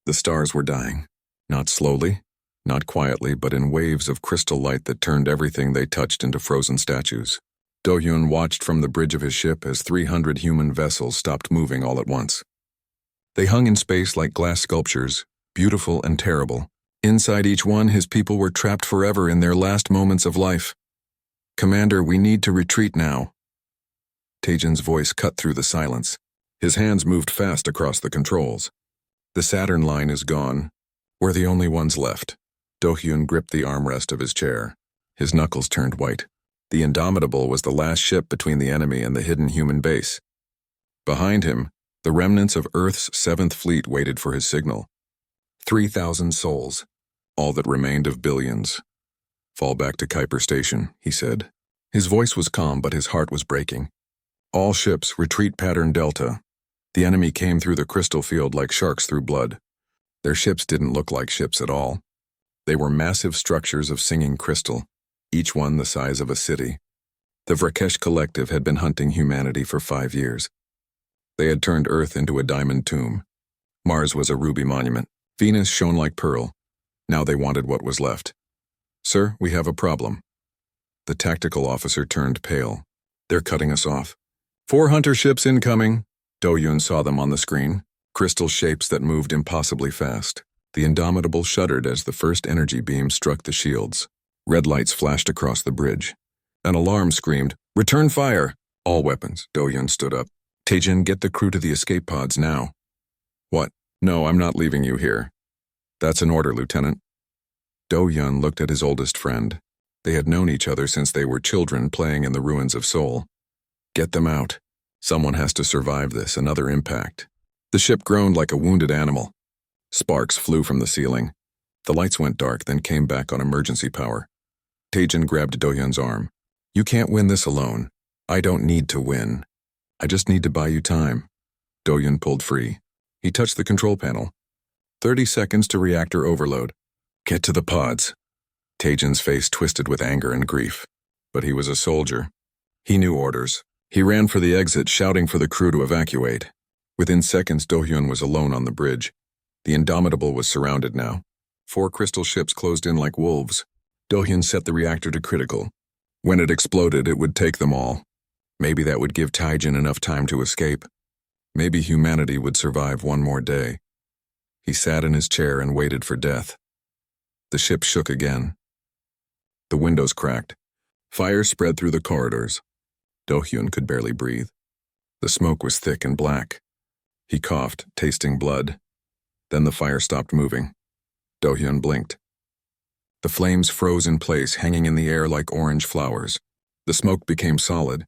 The stars were dying. Not slowly, not quietly, but in waves of crystal light that turned everything they touched into frozen statues. Do-hyun watched from the bridge of his ship as 300 human vessels stopped moving all at once. They hung in space like glass sculptures, beautiful and terrible. Inside each one, his people were trapped forever in their last moments of life. "Commander, we need to retreat now." Taejin's voice cut through the silence. His hands moved fast across the controls. "The Saturn line is gone. We're the only ones left." Do-hyun gripped the armrest of his chair. His knuckles turned white. The Indomitable was the last ship between the enemy and the hidden human base. Behind him, the remnants of Earth's 7th Fleet waited for his signal. 3,000 souls, all that remained of billions. "Fall back to Kuiper Station," he said. His voice was calm, but his heart was breaking. "All ships, retreat pattern Delta." The enemy came through the crystal field like sharks through blood. Their ships didn't look like ships at all. They were massive structures of singing crystal, each one the size of a city. The Vrakesh Collective had been hunting humanity for 5 years. They had turned Earth into a diamond tomb. Mars was a ruby monument. Venus shone like pearl. Now they wanted what was left. "Sir, we have a problem." The tactical officer turned pale. "They're cutting us off." "4 hunter ships incoming." Do-hyun saw them on the screen, crystal shapes that moved impossibly fast. The Indomitable shuddered as the first energy beam struck the shields. Red lights flashed across the bridge. An alarm screamed, "Return fire!" "All weapons." Do-hyun stood up. "Taejin, get the crew to the escape pods now." "What? No, I'm not leaving you here." "That's an order, Lieutenant." Do-hyun looked at his oldest friend. They had known each other since they were children playing in the ruins of Seoul. "Get them out. Someone has to survive this, another impact." The ship groaned like a wounded animal. Sparks flew from the ceiling. The lights went dark, then came back on emergency power. Taejin grabbed Do-hyun's arm. "You can't win this alone. I don't need to win. I just need to buy you time." Do-hyun pulled free. He touched the control panel. 30 seconds to reactor overload. "Get to the pods." Taejin's face twisted with anger and grief. But he was a soldier. He knew orders. He ran for the exit, shouting for the crew to evacuate. Within seconds, Do-hyun was alone on the bridge. The Indomitable was surrounded now. 4 crystal ships closed in like wolves. Do-hyun set the reactor to critical. When it exploded, it would take them all. Maybe that would give Taejin enough time to escape. Maybe humanity would survive one more day. He sat in his chair and waited for death. The ship shook again. The windows cracked. Fire spread through the corridors. Do-hyun could barely breathe. The smoke was thick and black. He coughed, tasting blood. Then the fire stopped moving. Do-hyun blinked. The flames froze in place, hanging in the air like orange flowers. The smoke became solid.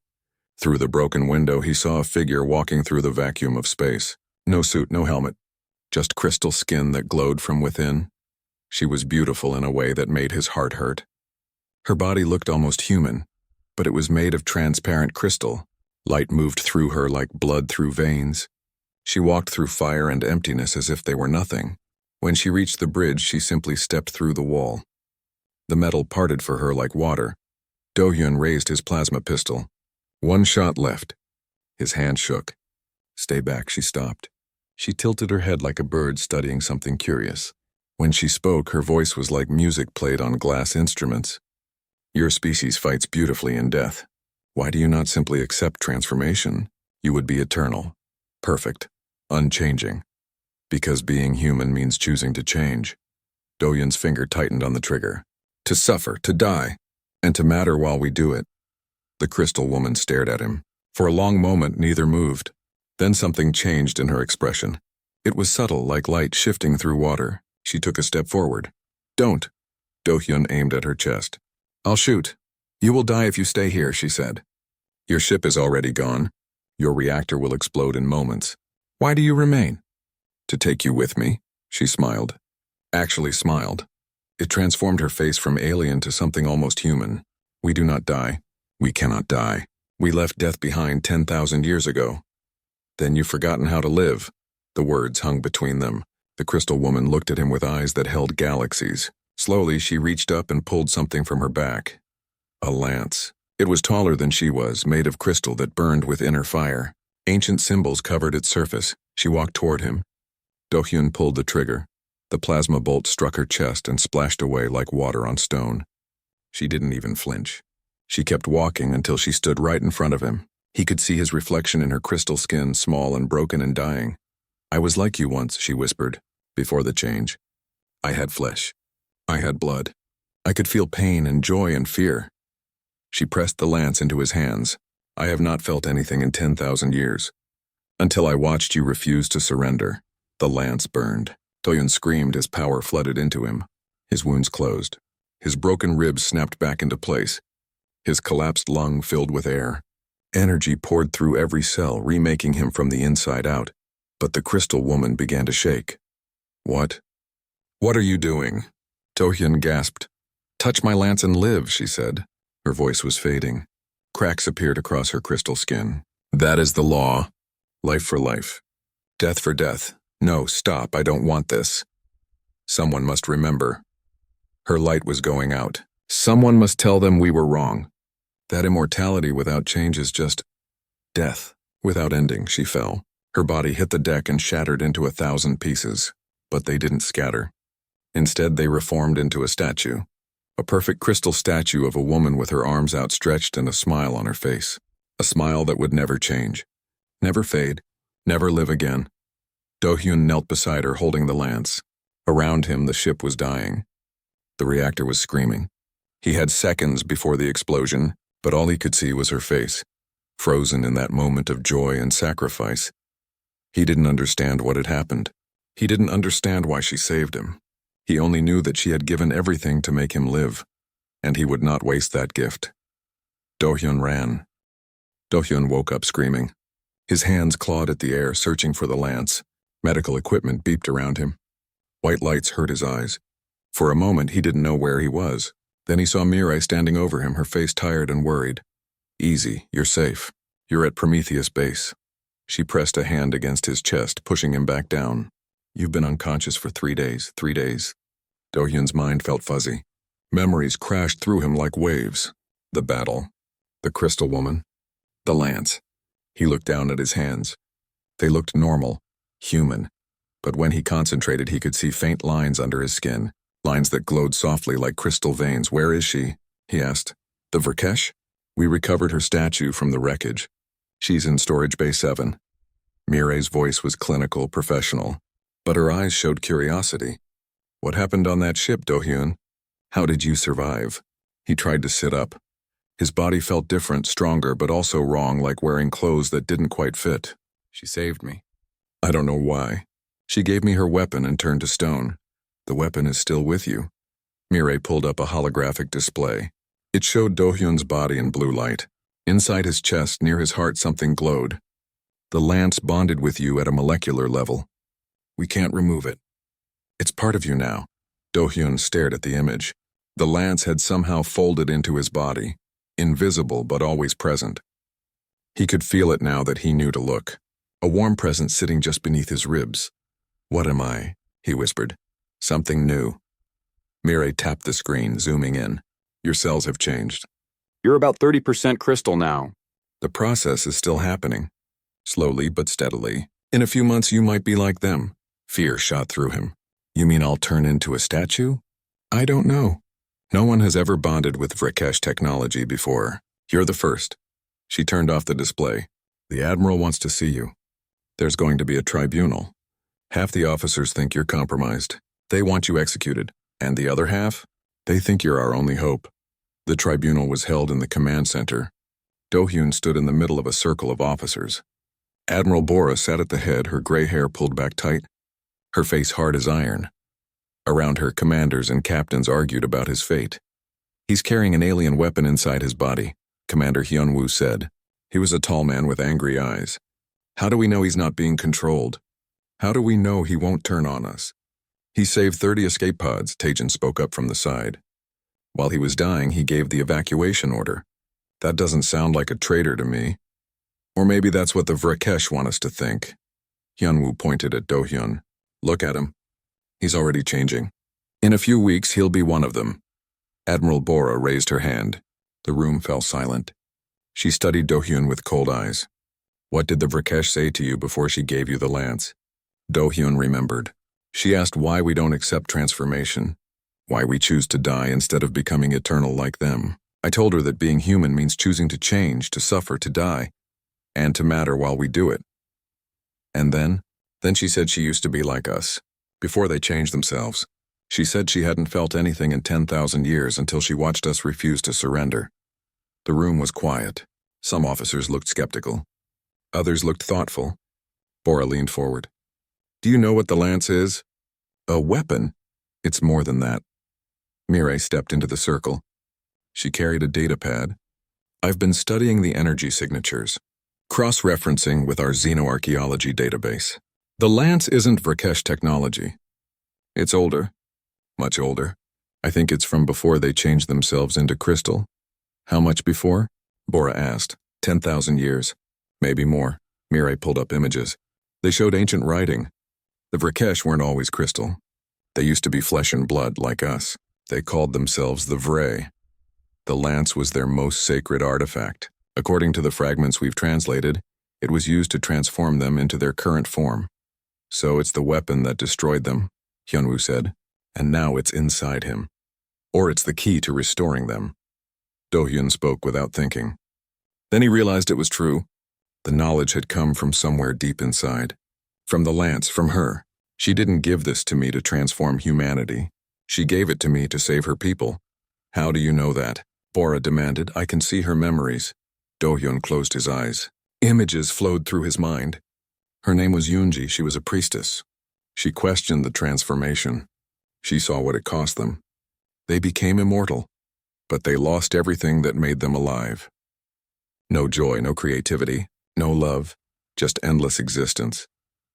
Through the broken window, he saw a figure walking through the vacuum of space. No suit, no helmet. Just crystal skin that glowed from within. She was beautiful in a way that made his heart hurt. Her body looked almost human, but it was made of transparent crystal. Light moved through her like blood through veins. She walked through fire and emptiness as if they were nothing. When she reached the bridge, she simply stepped through the wall. The metal parted for her like water. Do-hyun raised his plasma pistol. 1 shot left. His hand shook. "Stay back," she stopped. She tilted her head like a bird studying something curious. When she spoke, her voice was like music played on glass instruments. "Your species fights beautifully in death. Why do you not simply accept transformation? You would be eternal, perfect, unchanging. Because being human means choosing to change." Do-hyun's finger tightened on the trigger. "To suffer, to die, and to matter while we do it." The crystal woman stared at him. For a long moment, neither moved. Then something changed in her expression. It was subtle, like light shifting through water. She took a step forward. "Don't." Do-hyun aimed at her chest. "I'll shoot. You will die if you stay here," she said. "Your ship is already gone. Your reactor will explode in moments. Why do you remain?" "To take you with me," she smiled. Actually smiled. It transformed her face from alien to something almost human. "We do not die. We cannot die. We left death behind 10,000 years ago." "Then you've forgotten how to live." The words hung between them. The crystal woman looked at him with eyes that held galaxies. Slowly, she reached up and pulled something from her back. A lance. It was taller than she was, made of crystal that burned with inner fire. Ancient symbols covered its surface. She walked toward him. Do-hyun pulled the trigger. The plasma bolt struck her chest and splashed away like water on stone. She didn't even flinch. She kept walking until she stood right in front of him. He could see his reflection in her crystal skin, small and broken and dying. "I was like you once," she whispered, "before the change. I had flesh. I had blood. I could feel pain and joy and fear." She pressed the lance into his hands. "I have not felt anything in 10,000 years. Until I watched you refuse to surrender." The lance burned. Do-hyun screamed as power flooded into him. His wounds closed. His broken ribs snapped back into place. His collapsed lung filled with air. Energy poured through every cell, remaking him from the inside out. But the crystal woman began to shake. "What? What are you doing?" Do-hyun gasped. "Touch my lance and live," she said. Her voice was fading. Cracks appeared across her crystal skin. "That is the law. Life for life. Death for death. No, stop, I don't want this. Someone must remember." Her light was going out. Someone must tell them we were wrong. That immortality without change is just death. Without ending, she fell. Her body hit the deck and shattered into 1,000 pieces. But they didn't scatter. Instead, they reformed into a statue. A perfect crystal statue of a woman with her arms outstretched and a smile on her face. A smile that would never change. Never fade. Never live again. Do-hyun knelt beside her, holding the lance. Around him, the ship was dying. The reactor was screaming. He had seconds before the explosion, but all he could see was her face, frozen in that moment of joy and sacrifice. He didn't understand what had happened. He didn't understand why she saved him. He only knew that she had given everything to make him live, and he would not waste that gift. Do-hyun ran. Do-hyun woke up screaming. His hands clawed at the air, searching for the lance. Medical equipment beeped around him. White lights hurt his eyes. For a moment, he didn't know where he was. Then he saw Mirai standing over him, her face tired and worried. "Easy, you're safe. You're at Prometheus base." She pressed a hand against his chest, pushing him back down. "You've been unconscious for 3 days, 3 days. Do-hyun's mind felt fuzzy. Memories crashed through him like waves. The battle. The crystal woman. The lance. He looked down at his hands. They looked normal, human. But when he concentrated, he could see faint lines under his skin. Lines that glowed softly like crystal veins. "Where is she?" he asked. "The Vrakesh? We recovered her statue from the wreckage. She's in Storage Bay 7. Mirai's voice was clinical, professional. But her eyes showed curiosity. "What happened on that ship, Do-hyun? How did you survive?" He tried to sit up. His body felt different, stronger, but also wrong, like wearing clothes that didn't quite fit. "She saved me. I don't know why. She gave me her weapon and turned to stone. The weapon is still with you." Mirai pulled up a holographic display. It showed Do-hyun's body in blue light. Inside his chest, near his heart, something glowed. "The lance bonded with you at a molecular level. We can't remove it. It's part of you now." Do-hyun stared at the image. The lance had somehow folded into his body, invisible but always present. He could feel it now that he knew to look. A warm presence sitting just beneath his ribs. "What am I?" he whispered. "Something new." Mirai tapped the screen, zooming in. "Your cells have changed. You're about 30% crystal now. The process is still happening. Slowly but steadily. In a few months you might be like them." Fear shot through him. "You mean I'll turn into a statue?" "I don't know. No one has ever bonded with Vrakesh technology before. You're the first." She turned off the display. "The Admiral wants to see you. There's going to be a tribunal. Half the officers think you're compromised. They want you executed. And the other half? They think you're our only hope." The tribunal was held in the command center. Do-hyun stood in the middle of a circle of officers. Admiral Bora sat at the head, her gray hair pulled back tight, her face hard as iron. Around her, commanders and captains argued about his fate. "He's carrying an alien weapon inside his body," Commander Hyun-woo said. He was a tall man with angry eyes. "How do we know he's not being controlled? How do we know he won't turn on us?" "He saved 30 escape pods," Taejin spoke up from the side. "While he was dying, he gave the evacuation order. That doesn't sound like a traitor to me. Or maybe that's what the Vrakesh want us to think." Hyun-woo pointed at Do-hyun. "Look at him. He's already changing. In a few weeks, he'll be one of them." Admiral Bora raised her hand. The room fell silent. She studied Do-hyun with cold eyes. "What did the Vrakesh say to you before she gave you the lance?" Do-hyun remembered. She asked why we don't accept transformation, why we choose to die instead of becoming eternal like them. I told her that being human means choosing to change, to suffer, to die, and to matter while we do it. And then she said she used to be like us, before they changed themselves. She said she hadn't felt anything in 10,000 years until she watched us refuse to surrender. The room was quiet. Some officers looked skeptical. Others looked thoughtful. Bora leaned forward. Do you know what the lance is? A weapon? It's more than that. Mireille stepped into the circle. She carried a data pad. I've been studying the energy signatures, cross-referencing with our xenoarchaeology database. The lance isn't Vrakesh technology. It's older, much older. I think it's from before they changed themselves into crystal. How much before? Bora asked. 10,000 years. Maybe more. Mireille pulled up images. They showed ancient writing. The Vrakesh weren't always crystal. They used to be flesh and blood like us. They called themselves the Vray. The lance was their most sacred artifact. According to the fragments we've translated, it was used to transform them into their current form. So it's the weapon that destroyed them, Hyunwoo said, and now it's inside him. Or it's the key to restoring them. Do-hyun spoke without thinking. Then he realized it was true. The knowledge had come from somewhere deep inside. From the lance, from her. She didn't give this to me to transform humanity. She gave it to me to save her people. How do you know that? Bora demanded. I can see her memories. Do-hyun closed his eyes. Images flowed through his mind. Her name was Yoonji. She was a priestess. She questioned the transformation. She saw what it cost them. They became immortal, but they lost everything that made them alive. No joy, no creativity, no love, just endless existence.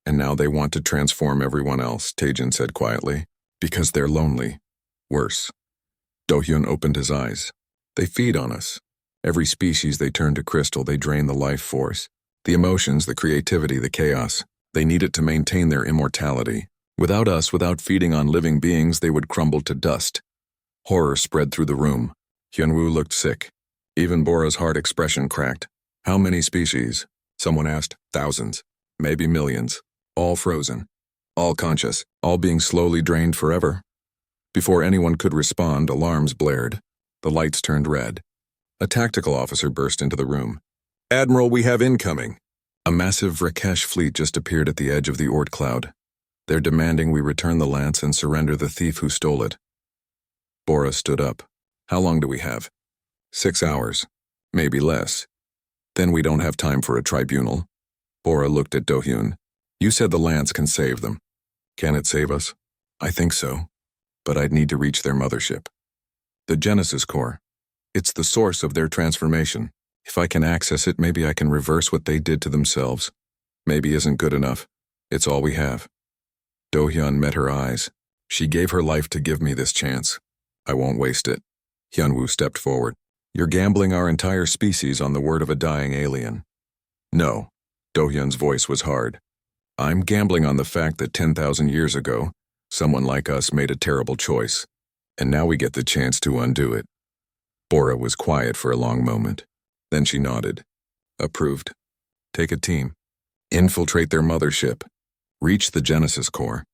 And now they want to transform everyone else, Taejin said quietly, because they're lonely. Worse. Do-hyun opened his eyes. They feed on us. Every species they turn to crystal, they drain the life force. The emotions, the creativity, the chaos. They need it to maintain their immortality. Without us, without feeding on living beings, they would crumble to dust. Horror spread through the room. Hyunwoo looked sick. Even Bora's hard expression cracked. How many species? Someone asked. Thousands. Maybe millions. All frozen. All conscious. All being slowly drained forever. Before anyone could respond, alarms blared. The lights turned red. A tactical officer burst into the room. Admiral, we have incoming. A massive Vrakesh fleet just appeared at the edge of the Ort cloud. They're demanding we return the lance and surrender the thief who stole it. Bora stood up. How long do we have? 6 hours. Maybe less. Then we don't have time for a tribunal. Bora looked at Do-hyun. You said the lance can save them. Can it save us? I think so. But I'd need to reach their mothership. The Genesis core. It's the source of their transformation. If I can access it, maybe I can reverse what they did to themselves. Maybe isn't good enough. It's all we have. Do-hyun met her eyes. She gave her life to give me this chance. I won't waste it. Hyunwoo stepped forward. You're gambling our entire species on the word of a dying alien. No. Do-hyun's voice was hard. I'm gambling on the fact that 10,000 years ago, someone like us made a terrible choice. And now we get the chance to undo it. Bora was quiet for a long moment. Then she nodded. Approved. Take a team. Infiltrate their mothership. Reach the Genesis core.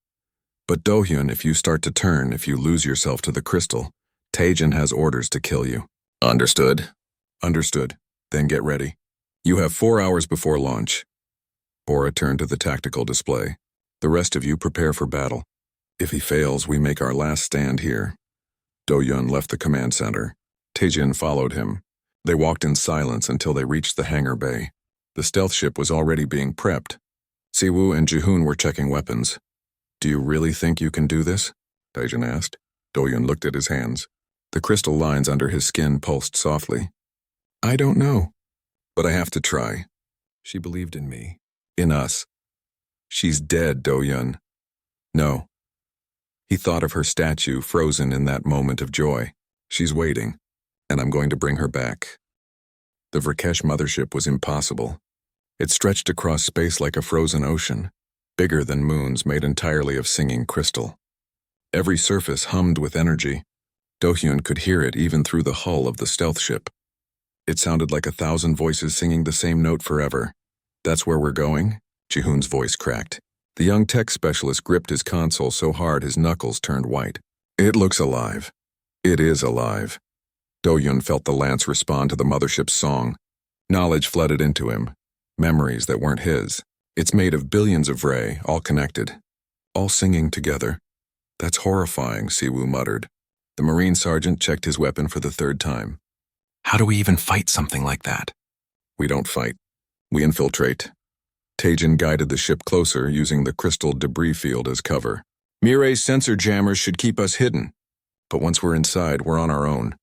But Do-hyun, if you start to turn, if you lose yourself to the crystal, Taejin has orders to kill you. Understood? Understood. Then get ready. You have 4 hours before launch. Bora turned to the tactical display. The rest of you prepare for battle. If he fails, we make our last stand here. Do-hyun left the command center. Taejin followed him. They walked in silence until they reached the hangar bay. The stealth ship was already being prepped. Siwoo and Jihoon were checking weapons. Do you really think you can do this? Taejin asked. Do-hyun looked at his hands. The crystal lines under his skin pulsed softly. I don't know. But I have to try. She believed in me. In us. She's dead, Do-hyun. No. He thought of her statue frozen in that moment of joy. She's waiting. And I'm going to bring her back. The Vrakesh mothership was impossible. It stretched across space like a frozen ocean, bigger than moons made entirely of singing crystal. Every surface hummed with energy. Do-hyun could hear it even through the hull of the stealth ship. It sounded like 1,000 voices singing the same note forever. That's where we're going? Jihoon's voice cracked. The young tech specialist gripped his console so hard his knuckles turned white. It looks alive. It is alive. Do-Yun felt the lance respond to the mothership's song. Knowledge flooded into him. Memories that weren't his. It's made of billions of Ray, all connected. All singing together. That's horrifying, Siwoo muttered. The Marine sergeant checked his weapon for the third time. How do we even fight something like that? We don't fight. We infiltrate. Taejin guided the ship closer, using the crystal debris field as cover. Mirai's sensor jammers should keep us hidden. But once we're inside, we're on our own.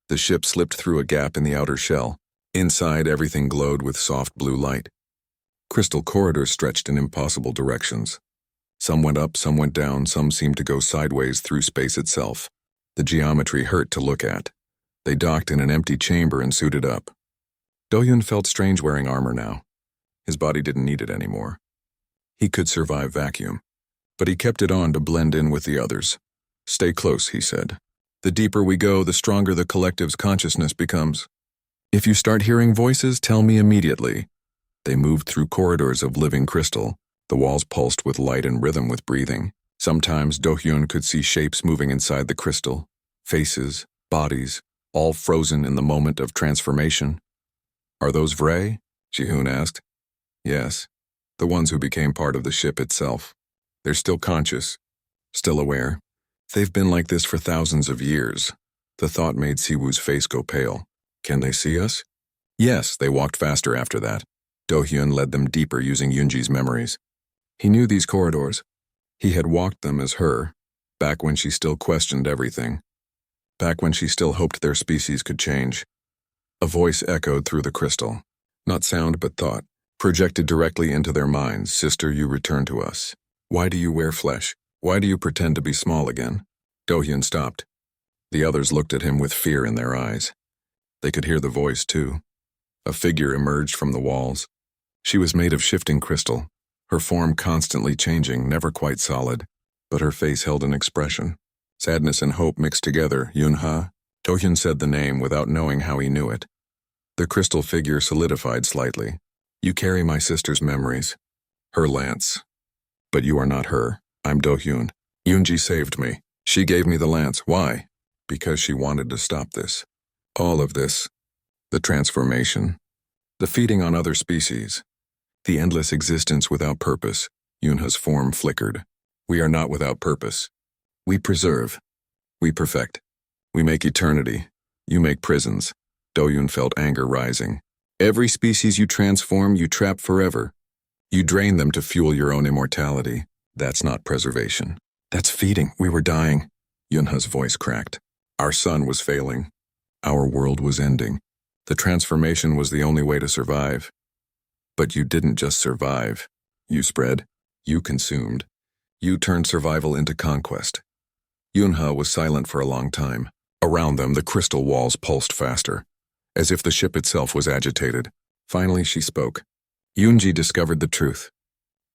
The ship slipped through a gap in the outer shell. Inside, everything glowed with soft blue light. Crystal corridors stretched in impossible directions. Some went up, some went down, some seemed to go sideways through space itself. The geometry hurt to look at. They docked in an empty chamber and suited up. Do-Yun felt strange wearing armor now. His body didn't need it anymore. He could survive vacuum, but he kept it on to blend in with the others. Stay close, he said. The deeper we go, the stronger the collective's consciousness becomes. If you start hearing voices, tell me immediately. They moved through corridors of living crystal. The walls pulsed with light and rhythm with breathing. Sometimes Do-Hyun could see shapes moving inside the crystal. Faces, bodies, all frozen in the moment of transformation. Are those Vray? Ji-hoon asked. Yes, the ones who became part of the ship itself. They're still conscious, still aware. They've been like this for thousands of years. The thought made Siwoo's face go pale. Can they see us? Yes, they walked faster after that. Do-Hyun led them deeper using Yoonji's memories. He knew these corridors. He had walked them as her, back when she still questioned everything. Back when she still hoped their species could change. A voice echoed through the crystal. Not sound but thought. Projected directly into their minds. Sister, you return to us. Why do you wear flesh? Why do you pretend to be small again? Do-Hyun stopped. The others looked at him with fear in their eyes. They could hear the voice, too. A figure emerged from the walls. She was made of shifting crystal, her form constantly changing, never quite solid, but her face held an expression. Sadness and hope mixed together. Yun-ha? Do-Hyun said the name without knowing how he knew it. The crystal figure solidified slightly. You carry my sister's memories. Her lance. But you are not her. I'm Do-Hyun. Yoonji saved me. She gave me the lance. Why? Because she wanted to stop this. All of this. The transformation. The feeding on other species. The endless existence without purpose. Yunha's form flickered. We are not without purpose. We preserve. We perfect. We make eternity. You make prisons. Do-Hyun felt anger rising. Every species you transform, you trap forever. You drain them to fuel your own immortality. That's not preservation. That's feeding. We were dying. Yunha's voice cracked. Our sun was failing. Our world was ending. The transformation was the only way to survive. But you didn't just survive. You spread. You consumed. You turned survival into conquest. Yunha was silent for a long time. Around them, the crystal walls pulsed faster, as if the ship itself was agitated. Finally, she spoke. Yoonji discovered the truth,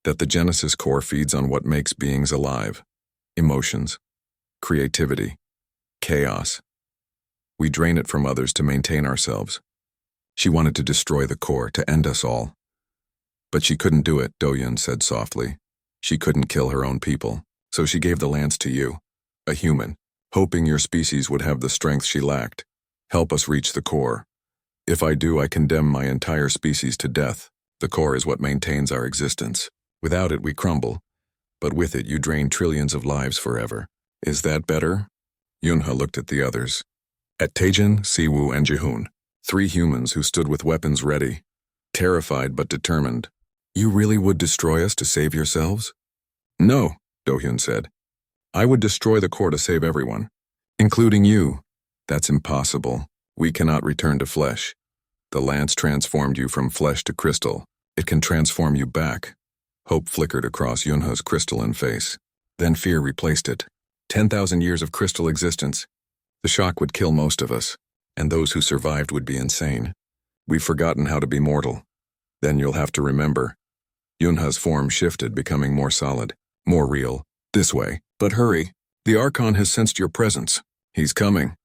that the Genesis core feeds on what makes beings alive. Emotions, creativity, chaos. We drain it from others to maintain ourselves. She wanted to destroy the core, to end us all. But she couldn't do it, Do-Hyun said softly. She couldn't kill her own people, so she gave the lance to you, a human, hoping your species would have the strength she lacked. Help us reach the core. If I do, I condemn my entire species to death. The core is what maintains our existence. Without it, we crumble. But with it, you drain trillions of lives forever. Is that better? Yunha looked at the others. At Taejin, Siwoo, and Ji-hoon, 3 humans who stood with weapons ready, terrified but determined. You really would destroy us to save yourselves? No, Do-Hyun said. I would destroy the core to save everyone, including you. That's impossible. We cannot return to flesh. The lance transformed you from flesh to crystal. It can transform you back. Hope flickered across Yunha's crystalline face. Then fear replaced it. 10,000 years of crystal existence. The shock would kill most of us, and those who survived would be insane. We've forgotten how to be mortal. Then you'll have to remember. Yunha's form shifted, becoming more solid, more real. This way. But hurry. The Archon has sensed your presence. He's coming.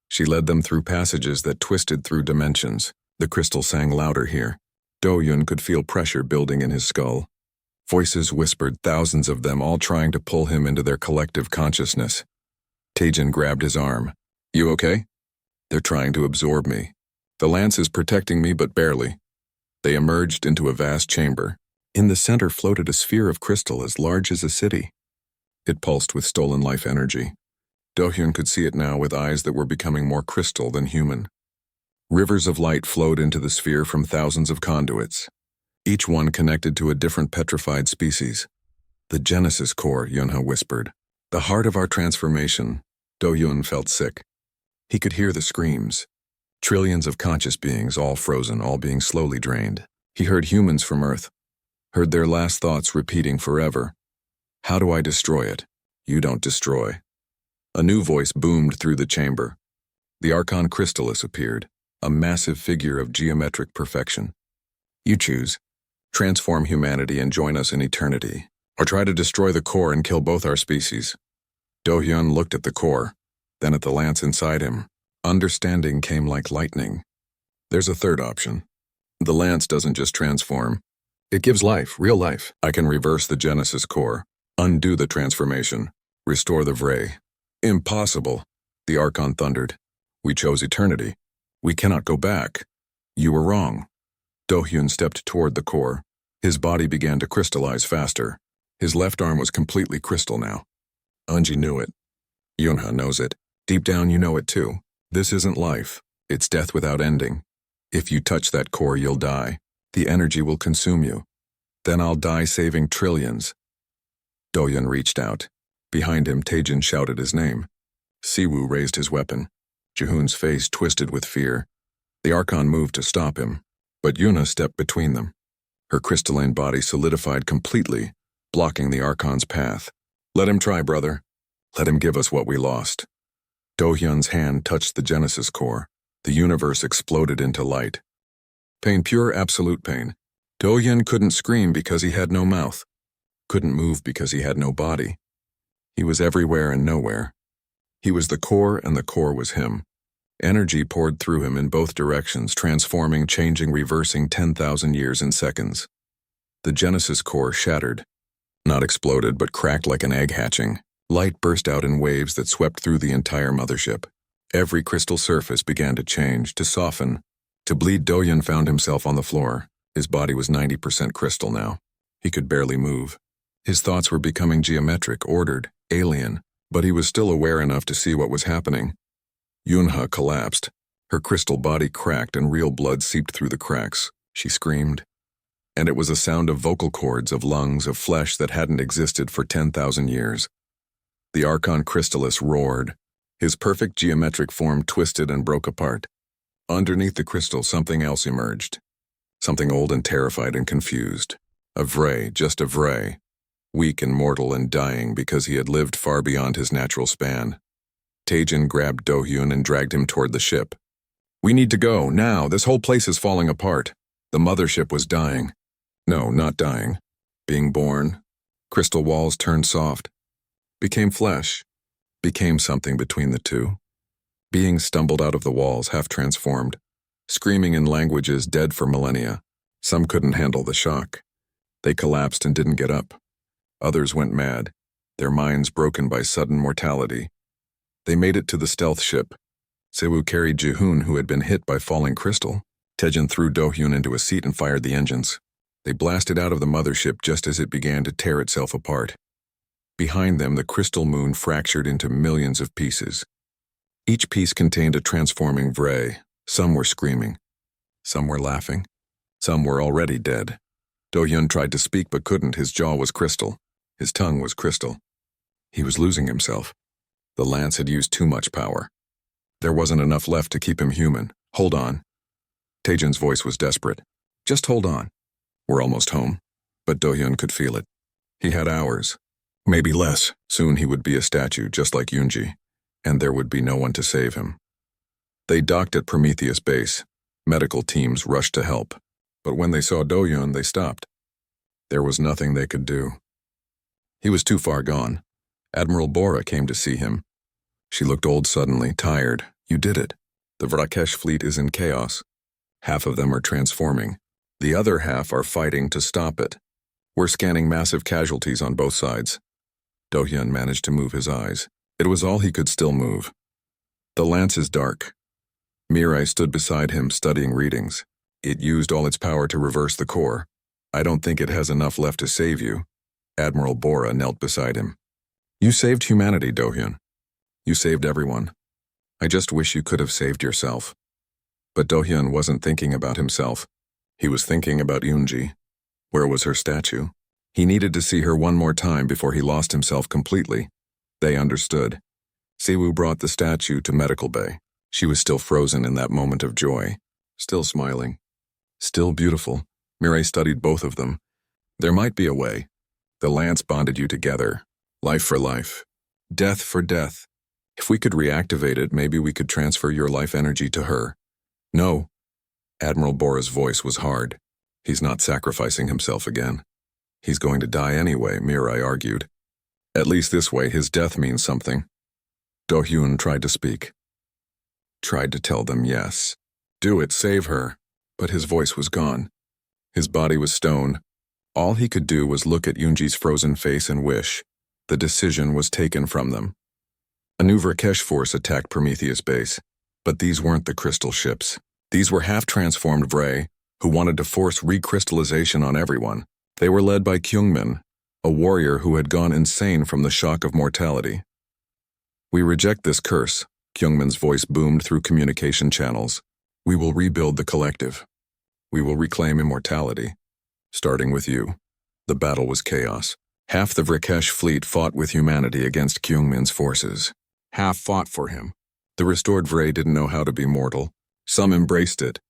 She led them through passages that twisted through dimensions. The crystal sang louder here. Do-Hyun could feel pressure building in his skull. Voices whispered, thousands of them, all trying to pull him into their collective consciousness. Tejan grabbed his arm. You okay? They're trying to absorb me. The lance is protecting me, but barely. They emerged into a vast chamber. In the center floated a sphere of crystal as large as a city. It pulsed with stolen life energy. Do-hyun could see it now with eyes that were becoming more crystal than human. Rivers of light flowed into the sphere from thousands of conduits, each one connected to a different petrified species. The Genesis core, Yunha whispered. The heart of our transformation. Do-hyun felt sick. He could hear the screams. Trillions of conscious beings, all frozen, all being slowly drained. He heard humans from Earth, heard their last thoughts repeating forever. How do I destroy it? You don't destroy. A new voice boomed through the chamber. The Archon Crystallis appeared, a massive figure of geometric perfection. You choose. Transform humanity and join us in eternity, or try to destroy the core and kill both our species. Do-hyun looked at the core, then at the lance inside him. Understanding came like lightning. There's a third option. The lance doesn't just transform. It gives life, real life. I can reverse the Genesis core, undo the transformation, restore the Vray. Impossible, the Archon thundered. We chose eternity. We cannot go back. You were wrong. Do-hyun stepped toward the core. His body began to crystallize faster. His left arm was completely crystal now. Eunji knew it. Yunha knows it. Deep down you know it too. This isn't life. It's death without ending. If you touch that core, you'll die. The energy will consume you. Then I'll die saving trillions. Do-hyun reached out. Behind him, Tejan shouted his name. Siwoo raised his weapon. Jihoon's face twisted with fear. The Archon moved to stop him, but Yuna stepped between them. Her crystalline body solidified completely, blocking the Archon's path. Let him try, brother. Let him give us what we lost. Do-hyun's hand touched the Genesis core. The universe exploded into light. Pain, pure absolute pain. Do-hyun couldn't scream because he had no mouth. Couldn't move because he had no body. He was everywhere and nowhere. He was the core and the core was him. Energy poured through him in both directions, transforming, changing, reversing 10,000 years in seconds. The Genesis core shattered. Not exploded, but cracked like an egg hatching. Light burst out in waves that swept through the entire mothership. Every crystal surface began to change, to soften, to bleed. Do-hyun found himself on the floor. His body was 90% crystal now. He could barely move. His thoughts were becoming geometric, ordered, alien, but he was still aware enough to see what was happening. Yunha collapsed. Her crystal body cracked and real blood seeped through the cracks. She screamed. And it was a sound of vocal cords, of lungs, of flesh that hadn't existed for 10,000 years. The Archon Crystallis roared. His perfect geometric form twisted and broke apart. Underneath the crystal, something else emerged. Something old and terrified and confused. A Vray, just a Vray. Weak and mortal and dying because he had lived far beyond his natural span. Tejan grabbed Do-hyun and dragged him toward the ship. We need to go, now. This whole place is falling apart. The mothership was dying. No, not dying. Being born. Crystal walls turned soft. Became flesh. Became something between the two. Beings stumbled out of the walls, half transformed. Screaming in languages dead for millennia. Some couldn't handle the shock. They collapsed and didn't get up. Others went mad, their minds broken by sudden mortality. They made it to the stealth ship. Siwoo carried Jihoon, who had been hit by falling crystal. Tejan threw Do-hyun into a seat and fired the engines. They blasted out of the mothership just as it began to tear itself apart. Behind them, the crystal moon fractured into millions of pieces. Each piece contained a transforming Vray. Some were screaming. Some were laughing. Some were already dead. Do-hyun tried to speak but couldn't. His jaw was crystal. His tongue was crystal. He was losing himself. The lance had used too much power. There wasn't enough left to keep him human. Hold on. Tejan's voice was desperate. Just hold on. We're almost home. But Do-hyun could feel it. He had hours. Maybe less. Soon he would be a statue, just like Yoonji, and there would be no one to save him. They docked at Prometheus Base. Medical teams rushed to help. But when they saw Do-hyun, they stopped. There was nothing they could do. He was too far gone. Admiral Bora came to see him. She looked old suddenly, tired. You did it. The Vrakesh fleet is in chaos. Half of them are transforming. The other half are fighting to stop it. We're scanning massive casualties on both sides. Do-hyun managed to move his eyes. It was all he could still move. The lance is dark. Mirai stood beside him, studying readings. It used all its power to reverse the core. I don't think it has enough left to save you. Admiral Bora knelt beside him. You saved humanity, Do-hyun. You saved everyone. I just wish you could have saved yourself. But Do-hyun wasn't thinking about himself. He was thinking about Yoonji. Where was her statue? He needed to see her one more time before he lost himself completely. They understood. Siwoo brought the statue to medical bay. She was still frozen in that moment of joy, still smiling, still beautiful. Mirai studied both of them. There might be a way. The lance bonded you together, life for life, death for death. If we could reactivate it, maybe we could transfer your life energy to her. No. Admiral Bora's voice was hard. He's not sacrificing himself again. He's going to die anyway, Mirai argued. At least this way his death means something. Do-hyun tried to speak. Tried to tell them yes. Do it, save her. But his voice was gone. His body was stone. All he could do was look at Yoonji's frozen face and wish. The decision was taken from them. A new Vrakesh force attacked Prometheus base. But these weren't the crystal ships. These were half-transformed Vray, who wanted to force recrystallization on everyone. They were led by Kyungmin, a warrior who had gone insane from the shock of mortality. We reject this curse, Kyungmin's voice boomed through communication channels. We will rebuild the collective. We will reclaim immortality. Starting with you. The battle was chaos. Half the Vrakesh fleet fought with humanity against Kyungmin's forces. Half fought for him. The restored Vray didn't know how to be mortal. Some embraced it.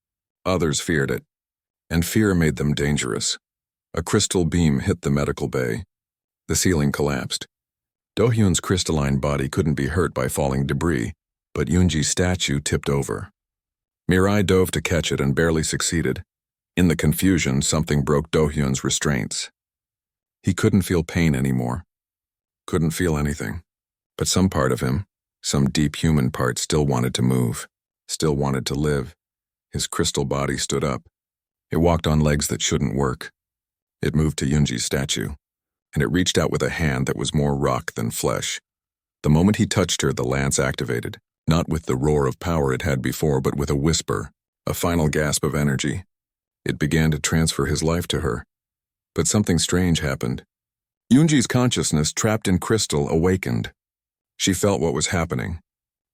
Others feared it. And fear made them dangerous. A crystal beam hit the medical bay. The ceiling collapsed. Do-hyun's crystalline body couldn't be hurt by falling debris, but Yoonji's statue tipped over. Mirai dove to catch it and barely succeeded. In the confusion, something broke Do-hyun's restraints. He couldn't feel pain anymore. Couldn't feel anything. But some part of him, some deep human part, still wanted to move, still wanted to live. His crystal body stood up. It walked on legs that shouldn't work. It moved to Yoonji's statue, and it reached out with a hand that was more rock than flesh. The moment he touched her, the lance activated, not with the roar of power it had before, but with a whisper, a final gasp of energy. It began to transfer his life to her. But something strange happened. Yoonji's consciousness, trapped in crystal, awakened. She felt what was happening,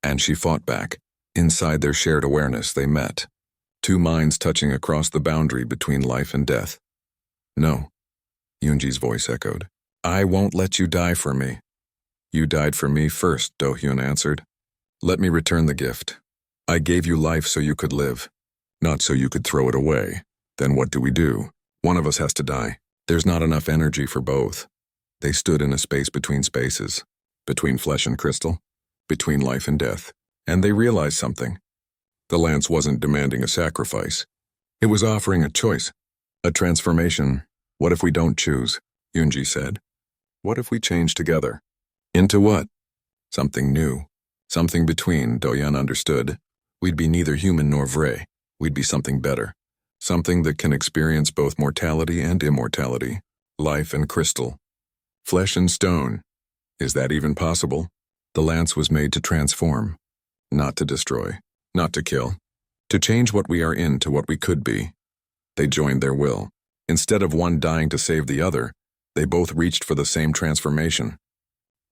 and she fought back. Inside their shared awareness, they met. Two minds touching across the boundary between life and death. No, Yoonji's voice echoed. I won't let you die for me. You died for me first, Do-hyun answered. Let me return the gift. I gave you life so you could live, not so you could throw it away. Then what do we do? One of us has to die. There's not enough energy for both. They stood in a space between spaces, between flesh and crystal, between life and death, and they realized something. The lance wasn't demanding a sacrifice. It was offering a choice, a transformation. What if we don't choose? Yoonji said. What if we change together? Into what? Something new. Something between, Do-hyun understood. We'd be neither human nor Vray. We'd be something better. Something that can experience both mortality and immortality. Life and crystal. Flesh and stone. Is that even possible? The lance was made to transform. Not to destroy. Not to kill. To change what we are into what we could be. They joined their will. Instead of one dying to save the other, they both reached for the same transformation.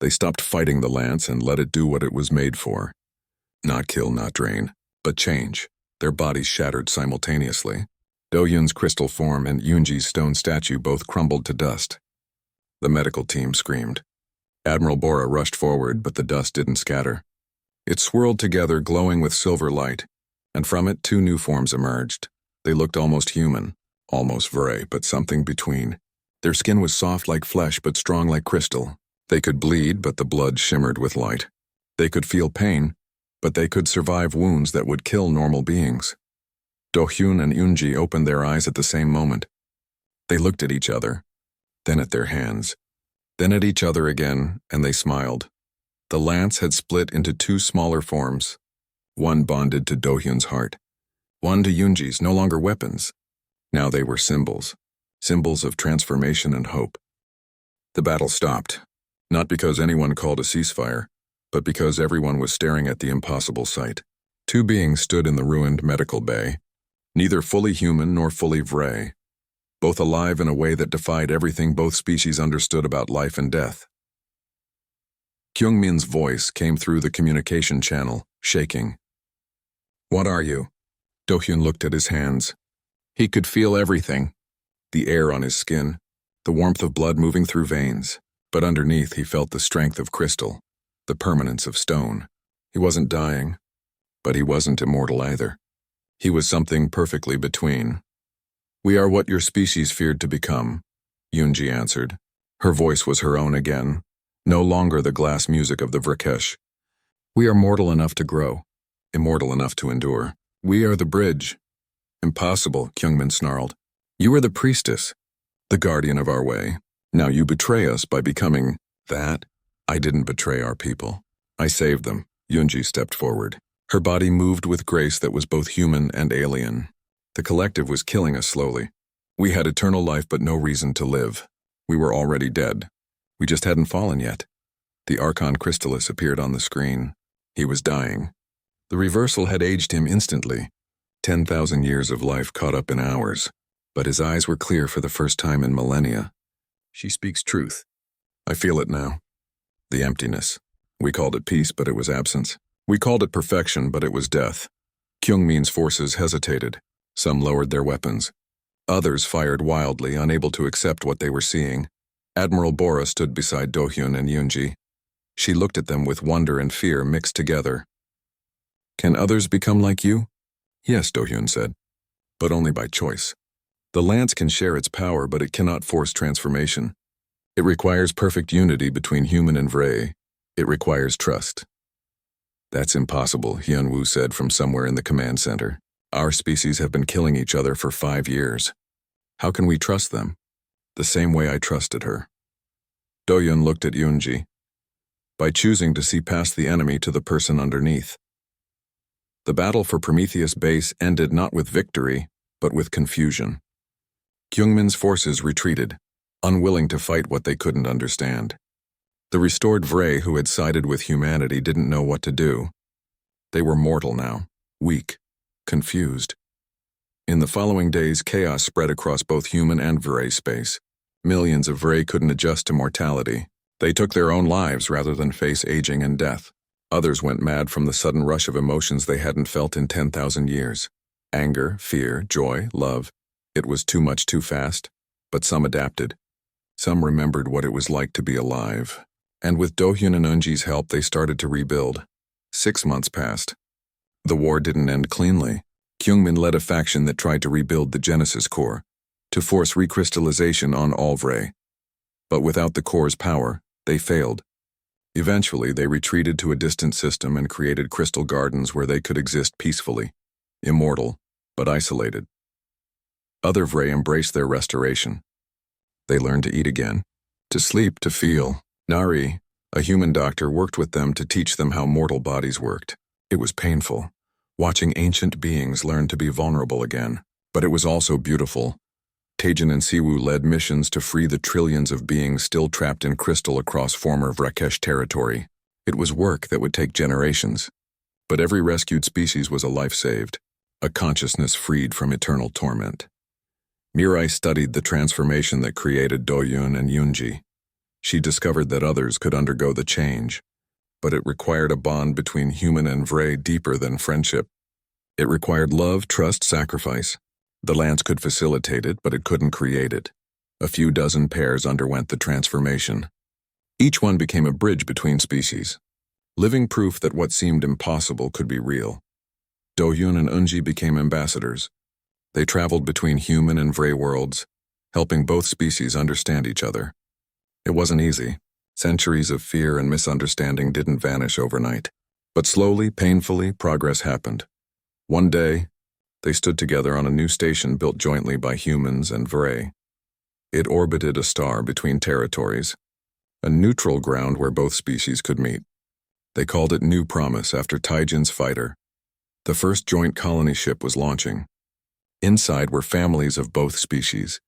They stopped fighting the lance and let it do what it was made for. Not kill, not drain, but change. Their bodies shattered simultaneously. Do-hyun's crystal form and Yoonji's stone statue both crumbled to dust. The medical team screamed. Admiral Bora rushed forward, but the dust didn't scatter. It swirled together, glowing with silver light, and from it 2 new forms emerged. They looked almost human, almost Vray, but something between. Their skin was soft like flesh, but strong like crystal. They could bleed, but the blood shimmered with light. They could feel pain, but they could survive wounds that would kill normal beings. Do-hyun and Yoonji opened their eyes at the same moment. They looked at each other, then at their hands, then at each other again, and they smiled. The lance had split into 2 smaller forms. One bonded to Do-hyun's heart. One to Yoonji's, no longer weapons. Now they were symbols. symbols of transformation and hope. The battle stopped, not because anyone called a ceasefire, but because everyone was staring at the impossible sight. Two beings stood in the ruined medical bay, neither fully human nor fully Vray, both alive in a way that defied everything both species understood about life and death. Kyungmin's voice came through the communication channel, shaking. "What are you?" Do-hyun looked at his hands. He could feel everything, the air on his skin, the warmth of blood moving through veins, but underneath he felt the strength of crystal, the permanence of stone. He wasn't dying, but he wasn't immortal either. He was something perfectly between. "We are what your species feared to become," Yoonji answered. Her voice was her own again, no longer the glass music of the Vrakesh. "We are mortal enough to grow, immortal enough to endure. We are the bridge." "Impossible," Kyungmin snarled. "You are the priestess, the guardian of our way. Now you betray us by becoming that." "I didn't betray our people. I saved them." Yoonji stepped forward. Her body moved with grace that was both human and alien. "The collective was killing us slowly. We had eternal life but no reason to live. We were already dead. We just hadn't fallen yet." The Archon Crystallis appeared on the screen. He was dying. The reversal had aged him instantly. 10,000 years of life caught up in hours. But his eyes were clear for the first time in millennia. "She speaks truth. I feel it now. The emptiness. We called it peace, but it was absence. We called it perfection, but it was death." Kyungmin's forces hesitated. Some lowered their weapons. Others fired wildly, unable to accept what they were seeing. Admiral Bora stood beside Do-hyun and Yoonji. She looked at them with wonder and fear mixed together. "Can others become like you?" "Yes," Do-hyun said, "but only by choice. The lance can share its power, but it cannot force transformation. It requires perfect unity between human and Vray. It requires trust." "That's impossible," Hyun-woo said from somewhere in the command center. "Our species have been killing each other for 5 years. How can we trust them? The same way I trusted her." Do-hyun looked at Yoonji. "By choosing to see past the enemy to the person underneath." The battle for Prometheus Base ended not with victory, but with confusion. Kyungmin's forces retreated, unwilling to fight what they couldn't understand. The restored Vray who had sided with humanity didn't know what to do. They were mortal now, weak, confused. In the following days, chaos spread across both human and Vray space. Millions of Vray couldn't adjust to mortality. They took their own lives rather than face aging and death. Others went mad from the sudden rush of emotions they hadn't felt in 10,000 years. Anger, fear, joy, love. It was too much too fast, but some adapted. Some remembered what it was like to be alive. And with Do-hyun and Eunji's help, they started to rebuild. 6 months passed. The war didn't end cleanly. Kyungmin led a faction that tried to rebuild the Genesis core, to force recrystallization on all Vray. But without the core's power, they failed. Eventually, they retreated to a distant system and created crystal gardens where they could exist peacefully, immortal, but isolated. Other Vray embraced their restoration. They learned to eat again, to sleep, to feel. Nari, a human doctor, worked with them to teach them how mortal bodies worked. It was painful, watching ancient beings learn to be vulnerable again. But it was also beautiful. Taejin and Siwoo led missions to free the trillions of beings still trapped in crystal across former Vrakesh territory. It was work that would take generations. But every rescued species was a life saved, a consciousness freed from eternal torment. Mirai studied the transformation that created Do-hyun and Yoonji. She discovered that others could undergo the change, but it required a bond between human and Vray deeper than friendship. It required love, trust, sacrifice. The lance could facilitate it, but it couldn't create it. A few dozen pairs underwent the transformation. Each one became a bridge between species, living proof that what seemed impossible could be real. Do-hyun and Eunji became ambassadors. They traveled between human and Vray worlds, helping both species understand each other. It wasn't easy. Centuries of fear and misunderstanding didn't vanish overnight. But slowly, painfully, progress happened. One day, they stood together on a new station built jointly by humans and Vray. It orbited a star between territories, a neutral ground where both species could meet. They called it New Promise after Taejin's fighter. The first joint colony ship was launching. Inside were families of both species,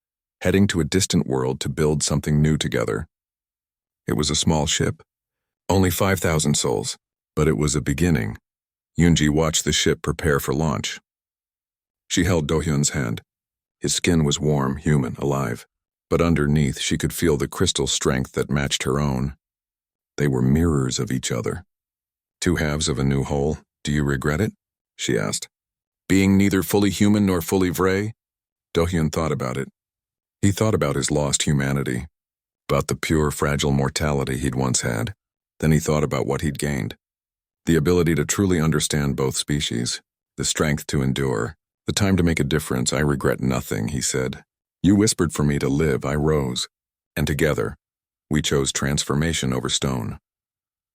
heading to a distant world to build something new together. It was a small ship, only 5,000 souls, but it was a beginning. Yoonji watched the ship prepare for launch. She held Do-hyun's hand. His skin was warm, human, alive, but underneath she could feel the crystal strength that matched her own. They were mirrors of each other. Two halves of a new whole. Do you regret it? She asked. Being neither fully human nor fully Vrey? Do-hyun thought about it. He thought about his lost humanity, about the pure, fragile mortality he'd once had. Then he thought about what he'd gained. The ability to truly understand both species, the strength to endure, the time to make a difference. I regret nothing, he said. You whispered for me to live, I rose. And together, we chose transformation over stone.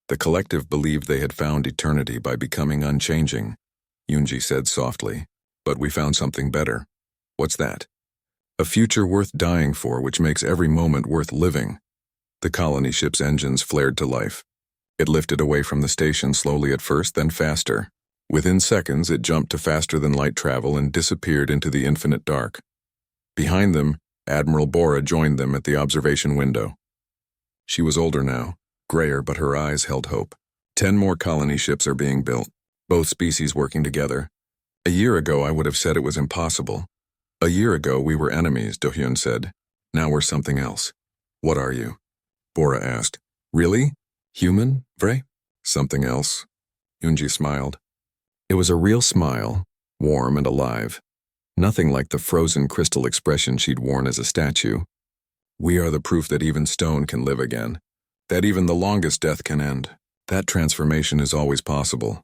The collective believed they had found eternity by becoming unchanging, Yoonji said softly. But we found something better. What's that? A future worth dying for, which makes every moment worth living. The colony ship's engines flared to life. It lifted away from the station slowly at first, then faster. Within seconds, it jumped to faster than light travel and disappeared into the infinite dark. Behind them, Admiral Bora joined them at the observation window. She was older now, grayer, but her eyes held hope. 10 more colony ships are being built, both species working together. A year ago, I would have said it was impossible. A year ago, we were enemies, Do-hyun said. Now we're something else. What are you? Bora asked. Really? Human, Vrey? Something else. Yoonji smiled. It was a real smile, warm and alive. Nothing like the frozen crystal expression she'd worn as a statue. We are the proof that even stone can live again, that even the longest death can end. That transformation is always possible.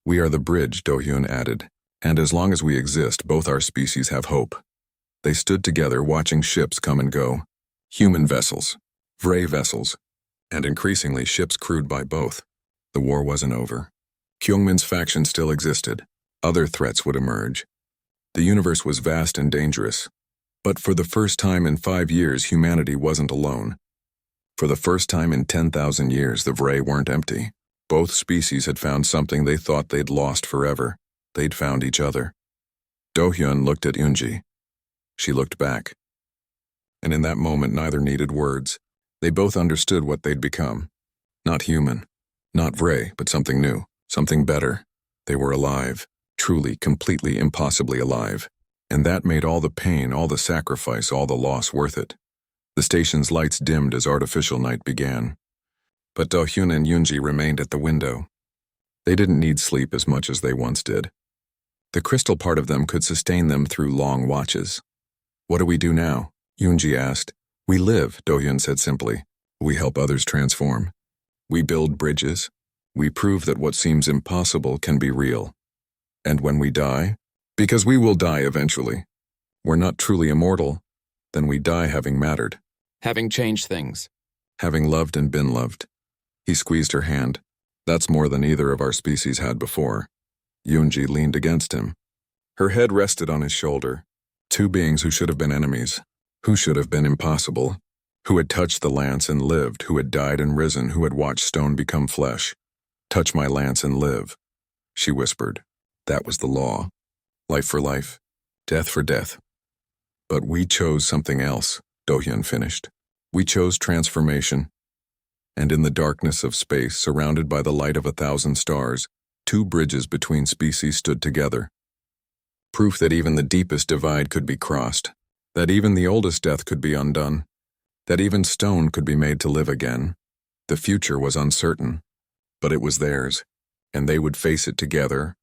We are the bridge, Do-hyun added, and as long as we exist, both our species have hope. They stood together watching ships come and go. Human vessels, Vrey vessels, and increasingly ships crewed by both. The war wasn't over. Kyungmin's faction still existed. Other threats would emerge. The universe was vast and dangerous. But for the first time in 5 years, humanity wasn't alone. For the first time in 10,000 years, the Vrey weren't empty. Both species had found something they thought they'd lost forever. They'd found each other. Do-hyun looked at Yoonji. She looked back. And in that moment, neither needed words. They both understood what they'd become. Not human, not Vrey, but something new, something better. They were alive, truly, completely, impossibly alive. And that made all the pain, all the sacrifice, all the loss worth it. The station's lights dimmed as artificial night began. But Do-hyun and Yoonji remained at the window. They didn't need sleep as much as they once did. The crystal part of them could sustain them through long watches. What do we do now? Yoonji asked. We live, Do-hyun said simply. We help others transform. We build bridges. We prove that what seems impossible can be real. And when we die, because we will die eventually, we're not truly immortal, then we die having mattered. Having changed things. Having loved and been loved. He squeezed her hand. That's more than either of our species had before. Yoonji leaned against him. Her head rested on his shoulder. Two beings who should have been enemies, who should have been impossible, who had touched the lance and lived, who had died and risen, who had watched stone become flesh. Touch my lance and live, she whispered. That was the law. Life for life, death for death. But we chose something else, Do-hyun finished. We chose transformation. And in the darkness of space, surrounded by the light of 1,000 stars, 2 bridges between species stood together. Proof that even the deepest divide could be crossed, that even the oldest death could be undone, that even stone could be made to live again. The future was uncertain, but it was theirs, and they would face it together,